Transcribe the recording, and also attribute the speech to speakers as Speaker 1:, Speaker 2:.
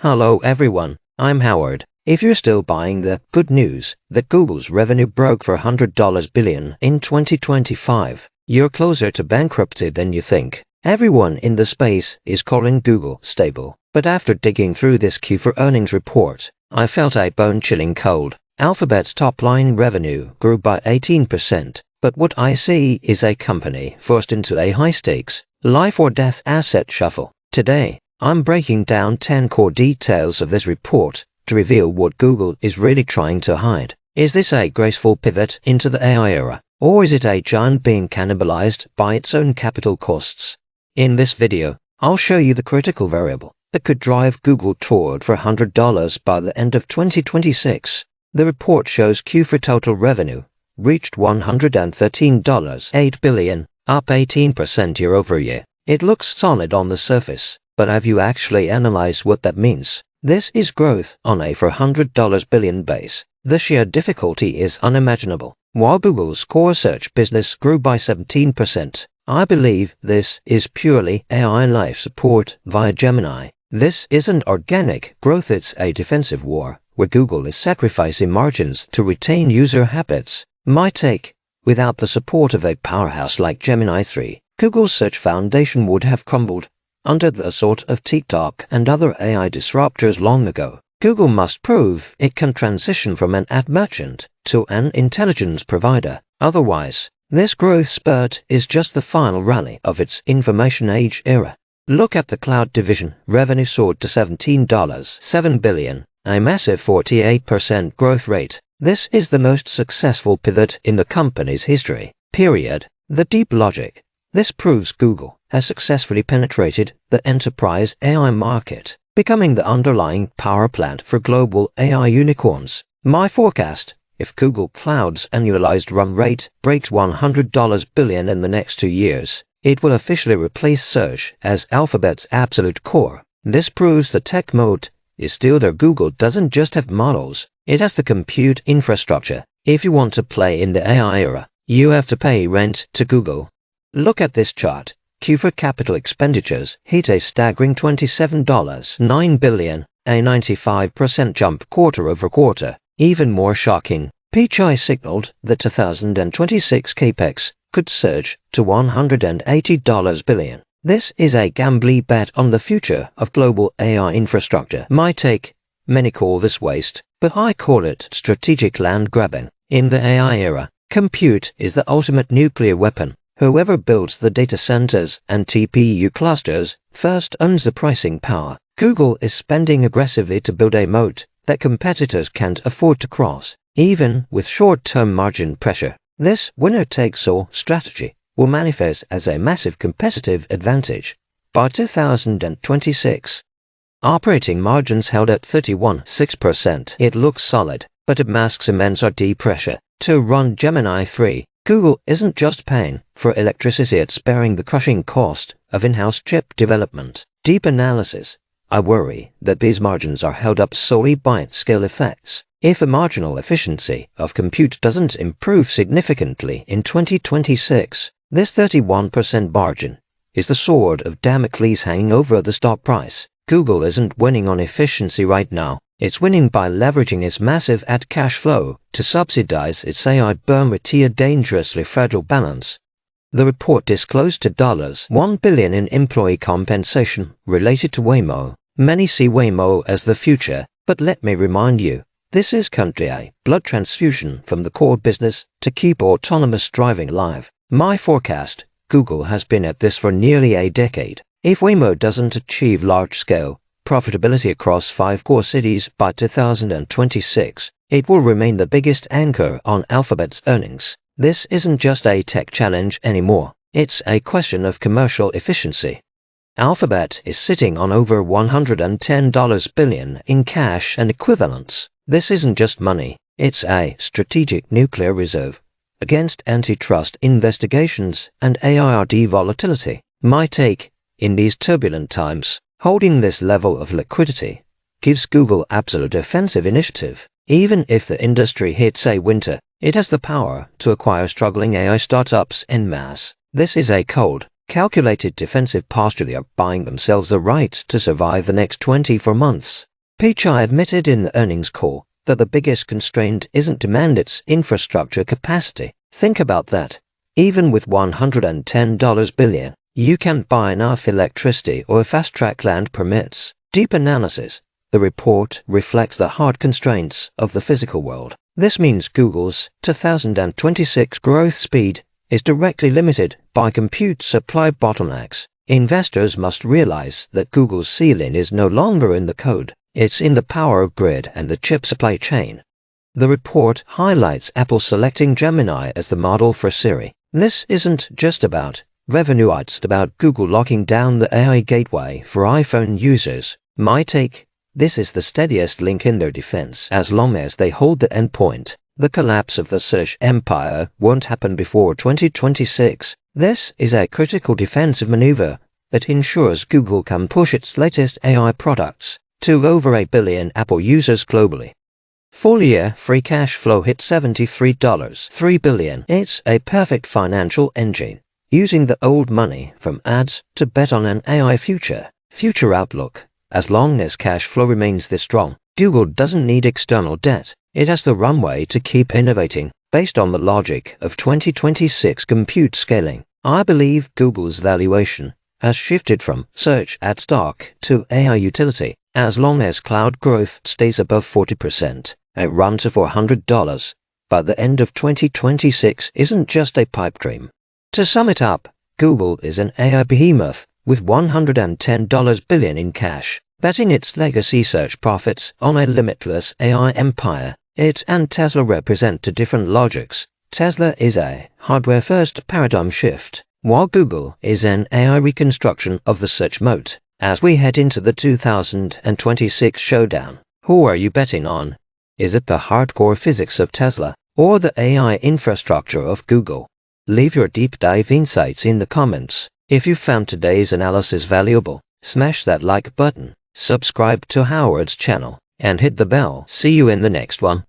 Speaker 1: Hello everyone, I'm Howard. If you're still buying the good news that Google's revenue broke for $100 billion in 2025, you're closer to bankruptcy than you think. Everyone in the space is calling Google stable. But after digging through this Q4 earnings report, I felt a bone-chilling cold. Alphabet's top-line revenue grew by 18%, but what I see is a company forced into a high-stakes, life-or-death asset shuffle. Today, I'm breaking down 10 core details of this report to reveal what Google is really trying to hide. Is this a graceful pivot into the AI era, or is it a giant being cannibalized by its own capital costs? In this video, I'll show you the critical variable that could drive Google toward for $100 by the end of 2026. The report shows Q4 total revenue reached $113.8 billion, up 18% year over year. It looks solid on the surface, but have you actually analyzed what that means? This is growth on a $400 billion base. The sheer difficulty is unimaginable. While Google's core search business grew by 17%, I believe this is purely AI life support via Gemini. This isn't organic growth, it's a defensive war, where Google is sacrificing margins to retain user habits. My take: without the support of a powerhouse like Gemini 3, Google's search foundation would have crumbled under the assault of TikTok and other AI disruptors long ago. Google must prove it can transition from an ad merchant to an intelligence provider. Otherwise, this growth spurt is just the final rally of its information age era. Look at the cloud division. Revenue soared to $17.7 billion, a massive 48% growth rate. This is the most successful pivot in the company's history, period. The deep logic. This proves Google has successfully penetrated the enterprise AI market, becoming the underlying power plant for global AI unicorns. My forecast: if Google Cloud's annualized run rate breaks $100 billion in the next 2 years, it will officially replace search as Alphabet's absolute core. This proves the tech moat is still there. Google doesn't just have models, it has the compute infrastructure. If you want to play in the AI era, you have to pay rent to Google. Look at this chart. Q4 capital expenditures hit a staggering $27.9 billion, a 95% jump quarter over quarter. Even more shocking, PCI signaled that 2026 capex could surge to $180 billion. This is a gambling bet on the future of global AI infrastructure. My take: many call this waste, but I call it strategic land grabbing. In the AI era, compute is the ultimate nuclear weapon. Whoever builds the data centers and TPU clusters first owns the pricing power. Google is spending aggressively to build a moat that competitors can't afford to cross, even with short-term margin pressure. This winner-takes-all strategy will manifest as a massive competitive advantage by 2026. Operating margins held at 31.6%. It looks solid, but it masks immense RD pressure. To run Gemini 3, Google isn't just paying for electricity, it's bearing the crushing cost of in-house chip development. Deep analysis: I worry that these margins are held up solely by scale effects. If the marginal efficiency of compute doesn't improve significantly in 2026, this 31% margin is the sword of Damocles hanging over the stock price. Google isn't winning on efficiency right now. It's winning by leveraging its massive ad cash flow to subsidize its AI burn with a dangerously fragile balance. The report disclosed $1 billion in employee compensation related to Waymo. Many see Waymo as the future, but let me remind you, this is currently a blood transfusion from the core business to keep autonomous driving alive. My forecast: Google has been at this for nearly a decade. If Waymo doesn't achieve large-scale profitability across 5 core cities by 2026, it will remain the biggest anchor on Alphabet's earnings. This isn't just a tech challenge anymore, it's a question of commercial efficiency. Alphabet is sitting on over $110 billion in cash and equivalents. This isn't just money, it's a strategic nuclear reserve against antitrust investigations and AIRD volatility. My take: in these turbulent times, holding this level of liquidity gives Google absolute offensive initiative. Even if the industry hits a winter, it has the power to acquire struggling AI startups en masse. This is a cold, calculated defensive posture. They are buying themselves the right to survive the next 24 months. Pichai admitted in the earnings call that the biggest constraint isn't demand, it's infrastructure capacity. Think about that. Even with $110 billion, you can't buy enough electricity or fast-track land permits. Deep analysis. The report reflects the hard constraints of the physical world. This means Google's 2026 growth speed is directly limited by compute supply bottlenecks. Investors must realize that Google's ceiling is no longer in the code. It's in the power grid and the chip supply chain. The report highlights Apple selecting Gemini as the model for Siri. This isn't just about revenue, it's about Google locking down the AI gateway for iPhone users. My take: this is the steadiest link in their defense. As long as they hold the endpoint, the collapse of the search empire won't happen before 2026. This is a critical defensive maneuver that ensures Google can push its latest AI products to over 8 billion Apple users globally. Full-year free cash flow hit $73.3 billion. It's a perfect financial engine, using the old money from ads to bet on an AI future outlook. As long as cash flow remains this strong, Google doesn't need external debt. It has the runway to keep innovating based on the logic of 2026 compute scaling. I believe Google's valuation has shifted from search ad stock to AI utility. As long as cloud growth stays above 40%, a run to $400 by the end of 2026 isn't just a pipe dream. To sum it up, Google is an AI behemoth with $110 billion in cash, betting its legacy search profits on a limitless AI empire. It and Tesla represent two different logics. Tesla is a hardware-first paradigm shift, while Google is an AI reconstruction of the search moat. As we head into the 2026 showdown, who are you betting on? Is it the hardcore physics of Tesla or the AI infrastructure of Google? Leave your deep dive insights in the comments. If you found today's analysis valuable, smash that like button, subscribe to Howard's channel, and hit the bell. See you in the next one.